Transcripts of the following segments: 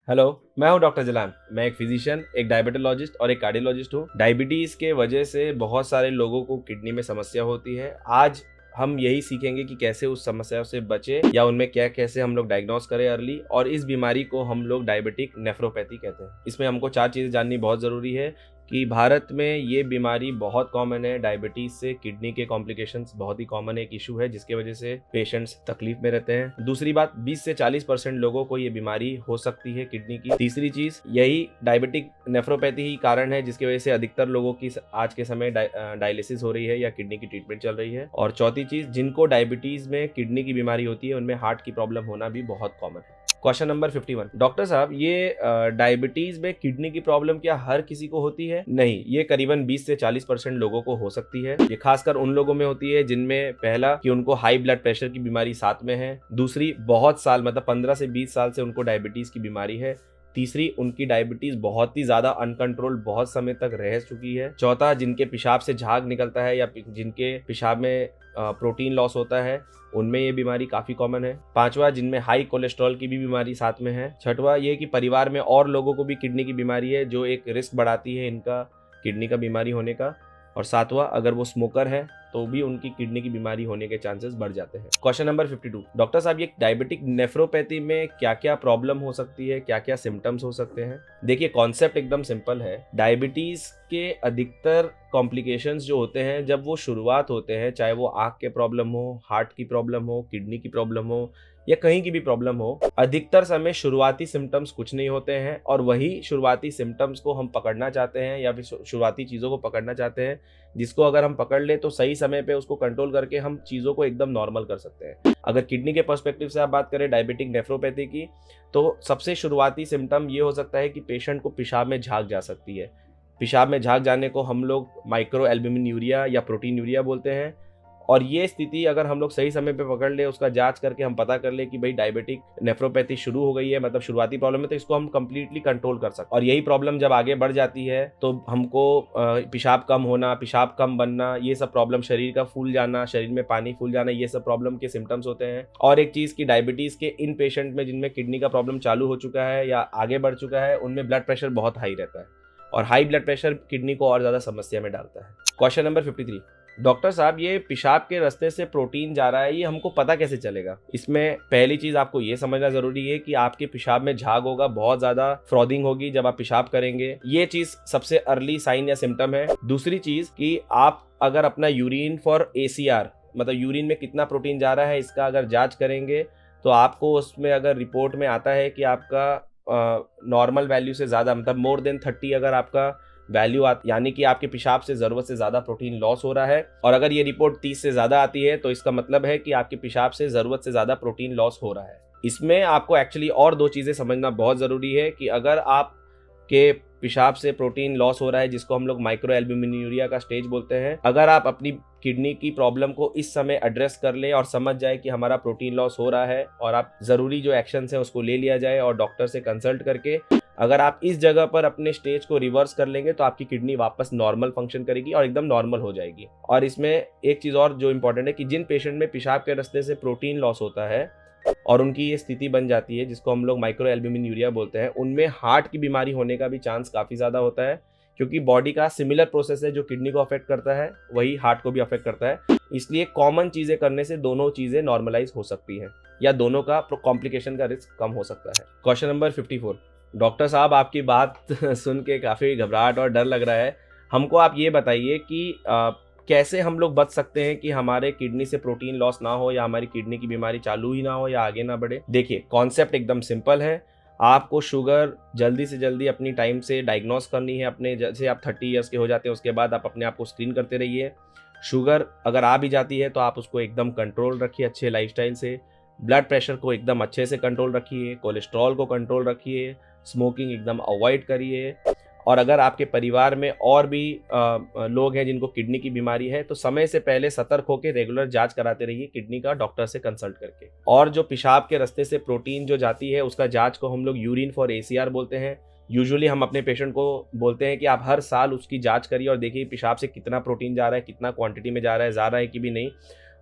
Hello, मैं हूं doctor Jalan. मैं एक फिजिशियन, एक डायबिटोलॉजिस्ट और एक कार्डियोलॉजिस्ट हूं। डायबिटीज़ के वजह से बहुत सारे लोगों को किडनी में समस्या होती है। आज हम यही सीखेंगे कि कैसे उस समस्या से बचें या उनमें क्या कैसे हम लोग डायग्नोस करें अर्ली, और इस बीमारी को हम लोग डायबिटिक नेफ्रोपैथी कहते हैं। इसमें हमको 4 चीज़ें जाननी बहुत ज़रूरी है कि भारत में ये बीमारी बहुत कॉमन है। डायबिटीज़ से किडनी के कॉम्प्लिकेशंस बहुत ही कॉमन एक इशू है, जिसकी वजह से पेशेंट्स तकलीफ में रहते हैं। दूसरी बात, 20 से 40% लोगों को ये बीमारी हो सकती है किडनी की। तीसरी चीज़, यही डायबिटिक नेफ्रोपैथी ही कारण है जिसकी वजह से अधिकतर लोगों की आज के समय डायलिसिस हो रही है या किडनी की ट्रीटमेंट चल रही है। और चौथी चीज़, जिनको डायबिटीज़ में किडनी की बीमारी होती है उनमें हार्ट की प्रॉब्लम होना भी बहुत कॉमन है। क्वेश्चन नंबर 51, डॉक्टर साहब, ये डायबिटीज में किडनी की प्रॉब्लम क्या हर किसी को होती है? नहीं, ये करीबन 20 से 40% लोगों को हो सकती है। ये खासकर उन लोगों में होती है जिनमें पहला कि उनको हाई ब्लड प्रेशर की बीमारी साथ में है। दूसरी, बहुत साल मतलब 15 से 20 साल से उनको डायबिटीज की बीमारी है। तीसरी, उनकी डायबिटीज बहुत ही ज्यादा अनकंट्रोल बहुत समय तक रह चुकी है। चौथा, जिनके पेशाब से झाग निकलता है या जिनके पेशाब में प्रोटीन लॉस होता है, उनमें ये बीमारी काफ़ी कॉमन है। पांचवा, जिनमें हाई कोलेस्ट्रॉल की भी बीमारी साथ में है। छठवा, ये कि परिवार में और लोगों को भी किडनी की बीमारी है, जो एक रिस्क बढ़ाती है इनका किडनी का बीमारी होने का। और सातवां, अगर वो स्मोकर है तो भी उनकी किडनी की बीमारी होने के चांसेस बढ़ जाते हैं। क्वेश्चन नंबर 52, डॉक्टर साहब, ये डायबिटिक नेफ्रोपैथी में क्या क्या प्रॉब्लम हो सकती है, क्या क्या सिम्टम्स हो सकते हैं? देखिए, कॉन्सेप्ट एकदम सिंपल है। डायबिटीज के अधिकतर कॉम्प्लिकेशंस जो होते हैं जब वो शुरुआत होते हैं, चाहे वो आँख के प्रॉब्लम हो, हार्ट की प्रॉब्लम हो, किडनी की प्रॉब्लम हो या कहीं की भी प्रॉब्लम हो, अधिकतर समय शुरुआती सिम्टम्स कुछ नहीं होते हैं और वही शुरुआती सिम्टम्स को हम पकड़ना चाहते हैं या फिर शुरुआती चीज़ों को पकड़ना चाहते हैं, जिसको अगर हम पकड़ ले तो सही समय पे उसको कंट्रोल करके हम चीज़ों को एकदम नॉर्मल कर सकते हैं। अगर किडनी के पर्सपेक्टिव से आप बात करें डायबिटिक नेफ्रोपैथी की, तो सबसे शुरुआती सिम्टम ये हो सकता है कि पेशेंट को पेशाब में झाग जा सकती है। पेशाब में झाग जाने को हम लोग माइक्रो एल्ब्यूमिन यूरिया या प्रोटीन यूरिया बोलते हैं। और ये स्थिति अगर हम लोग सही समय पे पकड़ ले, उसका जांच करके हम पता कर ले कि भाई डायबिटिक नेफ्रोपैथी शुरू हो गई है, मतलब शुरुआती प्रॉब्लम है, तो इसको हम कंप्लीटली कंट्रोल कर सकते हैं। और यही प्रॉब्लम जब आगे बढ़ जाती है तो हमको पेशाब कम होना, पेशाब कम बनना, ये सब प्रॉब्लम, शरीर का फूल जाना, शरीर में पानी फूल जाना, ये सब प्रॉब्लम के सिम्टम्स होते हैं। और एक चीज़ की डायबिटीज़ के इन पेशेंट में जिनमें किडनी का प्रॉब्लम चालू हो चुका है या आगे बढ़ चुका है, उनमें ब्लड प्रेशर बहुत हाई रहता है और हाई ब्लड प्रेशर किडनी को और ज़्यादा समस्या में डालता है। क्वेश्चन नंबर 53, डॉक्टर साहब, ये पेशाब के रास्ते से प्रोटीन जा रहा है, ये हमको पता कैसे चलेगा? इसमें पहली चीज आपको ये समझना जरूरी है कि आपके पेशाब में झाग होगा, बहुत ज्यादा फ्रॉदिंग होगी जब आप पेशाब करेंगे, ये चीज सबसे अर्ली साइन या सिम्टम है। दूसरी चीज कि आप अगर अपना यूरिन फॉर एसीआर, मतलब यूरिन में कितना प्रोटीन जा रहा है, इसका अगर जांच करेंगे तो आपको उसमें अगर रिपोर्ट में आता है कि आपका नॉर्मल वैल्यू से ज़्यादा, मतलब मोर देन 30 अगर आपका वैल्यू यानी कि आपके पेशाब से ज़रूरत से ज़्यादा प्रोटीन लॉस हो रहा है, और अगर ये रिपोर्ट 30 से ज़्यादा आती है तो इसका मतलब है कि आपके पेशाब से ज़रूरत से ज़्यादा प्रोटीन लॉस हो रहा है। इसमें आपको एक्चुअली और 2 चीज़ें समझना बहुत ज़रूरी है कि अगर आपके पेशाब से प्रोटीन लॉस हो रहा है, जिसको हम लोग माइक्रो एल्ब्यूमिन यूरिया का स्टेज बोलते हैं, अगर आप अपनी किडनी की प्रॉब्लम को इस समय एड्रेस कर ले और समझ जाए कि हमारा प्रोटीन लॉस हो रहा है और आप ज़रूरी जो एक्शंस है उसको ले लिया जाए और डॉक्टर से कंसल्ट करके अगर आप इस जगह पर अपने स्टेज को रिवर्स कर लेंगे तो आपकी किडनी वापस नॉर्मल फंक्शन करेगी और एकदम नॉर्मल हो जाएगी। और इसमें एक चीज़ और जो इंपॉर्टेंट है कि जिन पेशेंट में पेशाब के रास्ते से प्रोटीन लॉस होता है और उनकी ये स्थिति बन जाती है, जिसको हम लोग माइक्रो एल्ब्यूमिन यूरिया बोलते हैं, उनमें हार्ट की बीमारी होने का भी चांस काफ़ी ज़्यादा होता है, क्योंकि बॉडी का सिमिलर प्रोसेस है जो किडनी को अफेक्ट करता है वही हार्ट को भी अफेक्ट करता है। इसलिए कॉमन चीज़ें करने से दोनों चीज़ें नॉर्मलाइज हो सकती हैं या दोनों का कॉम्प्लिकेशन का रिस्क कम हो सकता है। क्वेश्चन नंबर 54, डॉक्टर साहब, आपकी बात सुन के काफ़ी घबराहट और डर लग रहा है। हमको आप ये बताइए कि कैसे हम लोग बच सकते हैं कि हमारे किडनी से प्रोटीन लॉस ना हो या हमारी किडनी की बीमारी चालू ही ना हो या आगे ना बढ़े। देखिए, कॉन्सेप्ट एकदम सिंपल है। आपको शुगर जल्दी से जल्दी अपनी टाइम से डायग्नोस करनी है। अपने जैसे आप 30 ईयर्स के हो जाते हैं उसके बाद आप अपने आप को स्क्रीन करते रहिए। शुगर अगर आ भी जाती है तो आप उसको एकदम कंट्रोल रखिए अच्छे लाइफस्टाइल से। ब्लड प्रेशर को एकदम अच्छे से कंट्रोल रखिए, कोलेस्ट्रॉल को कंट्रोल रखिए, स्मोकिंग एकदम अवॉइड करिए। और अगर आपके परिवार में और भी लोग हैं जिनको किडनी की बीमारी है तो समय से पहले सतर्क होकर रेगुलर जांच कराते रहिए किडनी का, डॉक्टर से कंसल्ट करके। और जो पेशाब के रास्ते से प्रोटीन जो जाती है उसका जांच को हम लोग यूरिन फॉर एसीआर बोलते हैं। यूजुअली हम अपने पेशेंट को बोलते हैं कि आप हर साल उसकी जांच करिए और देखिए पेशाब से कितना प्रोटीन जा रहा है, कितना क्वांटिटी में जा रहा है कि भी नहीं।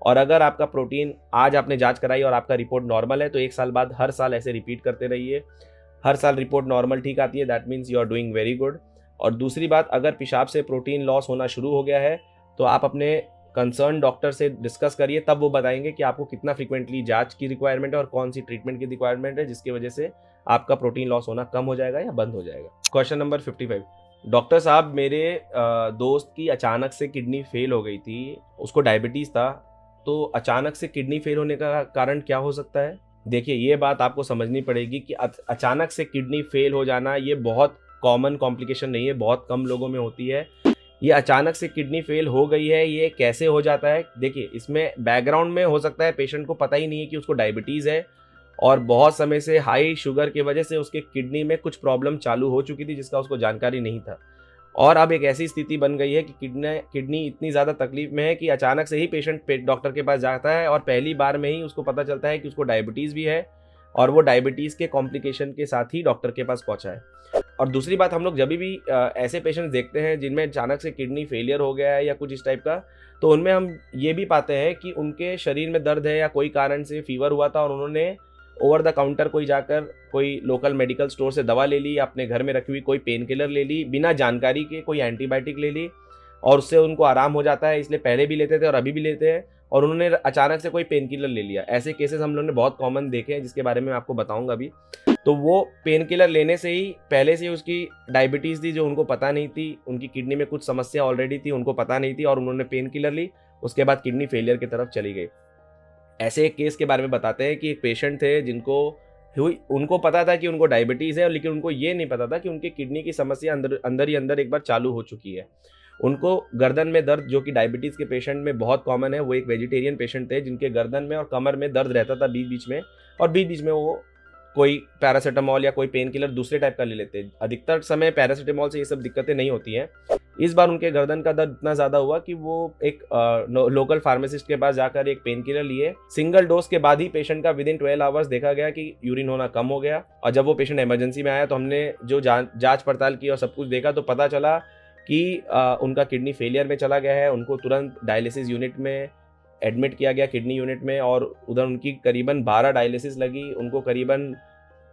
और अगर आपका प्रोटीन आज आपने जांच कराई और आपका रिपोर्ट नॉर्मल है तो 1 साल बाद हर साल ऐसे रिपीट करते रहिए। हर साल रिपोर्ट नॉर्मल ठीक आती है, that means you are doing very good. और दूसरी बात, अगर पेशाब से प्रोटीन लॉस होना शुरू हो गया है तो आप अपने कंसर्न डॉक्टर से डिस्कस करिए, तब वो बताएंगे कि आपको कितना फ्रीक्वेंटली जांच की रिक्वायरमेंट है और कौन सी ट्रीटमेंट की रिक्वायरमेंट है, जिसकी वजह से आपका प्रोटीन लॉस होना कम हो जाएगा या बंद हो जाएगा। क्वेश्चन नंबर 55, डॉक्टर साहब मेरे दोस्त की अचानक से किडनी फेल हो गई थी, उसको डायबिटीज़ था, तो अचानक से किडनी फेल होने का कारण क्या हो सकता है? देखिए, ये बात आपको समझनी पड़ेगी कि अचानक से किडनी फेल हो जाना ये बहुत कॉमन कॉम्प्लिकेशन नहीं है, बहुत कम लोगों में होती है। ये अचानक से किडनी फेल हो गई है, ये कैसे हो जाता है? देखिए, इसमें बैकग्राउंड में हो सकता है पेशेंट को पता ही नहीं है कि उसको डायबिटीज़ है और बहुत समय से हाई शुगर की वजह से उसके किडनी में कुछ प्रॉब्लम चालू हो चुकी थी जिसका उसको जानकारी नहीं था। और अब एक ऐसी स्थिति बन गई है कि किडनी इतनी ज़्यादा तकलीफ में है कि अचानक से ही पेशेंट डॉक्टर के पास जाता है और पहली बार में ही उसको पता चलता है कि उसको डायबिटीज़ भी है और वो डायबिटीज़ के कॉम्प्लिकेशन के साथ ही डॉक्टर के पास पहुंचा है। और दूसरी बात, हम लोग जब भी ऐसे पेशेंट्स देखते हैं जिनमें अचानक से किडनी फेलियर हो गया है या कुछ इस टाइप का, तो उनमें हम ये भी पाते हैं कि उनके शरीर में दर्द है या कोई कारण से फीवर हुआ था और उन्होंने ओवर द काउंटर कोई लोकल मेडिकल स्टोर से दवा ले ली या अपने घर में रखी हुई कोई पेन किलर ले ली, बिना जानकारी के कोई एंटीबायोटिक ले ली और उससे उनको आराम हो जाता है, इसलिए पहले भी लेते थे और अभी भी लेते हैं, और उन्होंने अचानक से कोई पेन किलर ले लिया। ऐसे केसेस हम लोगों ने बहुत कॉमन देखे हैं, जिसके बारे में मैं आपको बताऊंगा अभी। तो वो पेन किलर लेने से ही पहले से ही उसकी डायबिटीज़ थी जो उनको पता नहीं थी, उनकी किडनी में कुछ समस्या ऑलरेडी थी, उनको पता नहीं थी और उन्होंने पेन किलर ली, उसके बाद किडनी फेलियर की तरफ चली गई। ऐसे एक केस के बारे में बताते हैं कि एक पेशेंट थे उनको पता था कि उनको डायबिटीज़ है, लेकिन उनको ये नहीं पता था कि उनकी किडनी की समस्या अंदर ही अंदर एक बार चालू हो चुकी है। उनको गर्दन में दर्द, जो कि डायबिटीज़ के पेशेंट में बहुत कॉमन है, वो एक वेजिटेरियन पेशेंट थे जिनके गर्दन में और कमर में दर्द रहता था बीच बीच में, और बीच बीच में वो कोई पैरासीटामोल या कोई पेन किलर दूसरे टाइप का ले लेते हैं। अधिकतर समय पैरासीटामोल से ये सब दिक्कतें नहीं होती हैं। इस बार उनके गर्दन का दर्द इतना ज़्यादा हुआ कि वो एक लोकल फार्मासिस्ट के पास जाकर एक पेन किलर लिए। सिंगल डोज के बाद ही पेशेंट का विदिन 12 आवर्स देखा गया कि यूरिन होना कम हो गया, और जब वो पेशेंट इमरजेंसी में आया तो हमने जो जांच पड़ताल की और सब कुछ देखा तो पता चला कि उनका किडनी फेलियर में चला गया है। उनको तुरंत डायलिसिस यूनिट में एडमिट किया गया, किडनी यूनिट में, और उधर उनकी करीबन 12 डायलिसिस लगी। उनको करीबन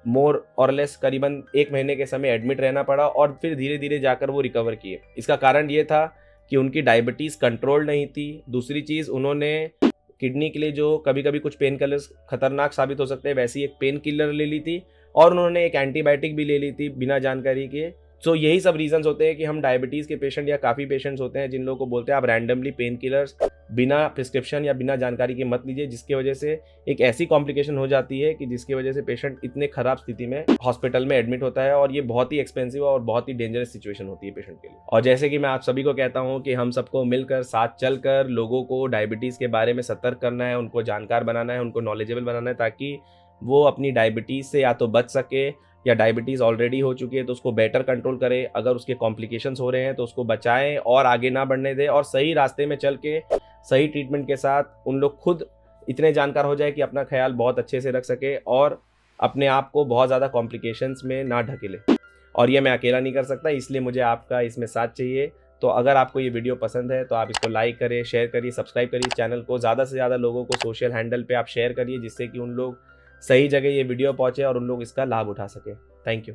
मोर और लेस करीबन 1 महीने के समय एडमिट रहना पड़ा और फिर धीरे धीरे जाकर वो रिकवर किए। इसका कारण ये था कि उनकी डायबिटीज़ कंट्रोल नहीं थी। दूसरी चीज़, उन्होंने किडनी के लिए जो कभी कभी कुछ पेन किलर्स खतरनाक साबित हो सकते हैं, वैसी एक पेन किलर ले ली थी और उन्होंने एक एंटीबायोटिक भी ले ली थी बिना जानकारी के। सो यही सब रीजंस होते हैं कि हम डायबिटीज़ के पेशेंट या काफ़ी पेशेंट्स होते हैं जिन लोगों को बोलते हैं आप रैंडमली पेन किलर्स बिना प्रिस्क्रिप्शन या बिना जानकारी के मत लीजिए, जिसकी वजह से एक ऐसी कॉम्प्लिकेशन हो जाती है कि जिसकी वजह से पेशेंट इतने खराब स्थिति में हॉस्पिटल में एडमिट होता है, और ये बहुत ही एक्सपेंसिव और बहुत ही डेंजरस सिचुएशन होती है पेशेंट के लिए। और जैसे कि मैं आप सभी को कहता हूँ कि हम सबको मिलकर साथ चलकर लोगों को डायबिटीज़ के बारे में सतर्क करना है, उनको जानकार बनाना है, उनको नॉलेजेबल बनाना है, ताकि वो अपनी डायबिटीज़ से या तो बच सके, या डायबिटीज़ ऑलरेडी हो चुकी है तो उसको बेटर कंट्रोल करें, अगर उसके कॉम्प्लिकेशंस हो रहे हैं तो उसको बचाएं और आगे ना बढ़ने दें, और सही रास्ते में चल के सही ट्रीटमेंट के साथ उन लोग खुद इतने जानकार हो जाए कि अपना ख्याल बहुत अच्छे से रख सके और अपने आप को बहुत ज़्यादा कॉम्प्लिकेशंस में ना ढकेले। और ये मैं अकेला नहीं कर सकता, इसलिए मुझे आपका इसमें साथ चाहिए। तो अगर आपको ये वीडियो पसंद है तो आप इसको लाइक करें, शेयर करिए, सब्सक्राइब करिए इस चैनल को, ज़्यादा से ज़्यादा लोगों को सोशल हैंडल पे आप शेयर करिए, जिससे कि उन लोग सही जगह ये वीडियो पहुँचे और उन लोग इसका लाभ उठा सके। Thank you.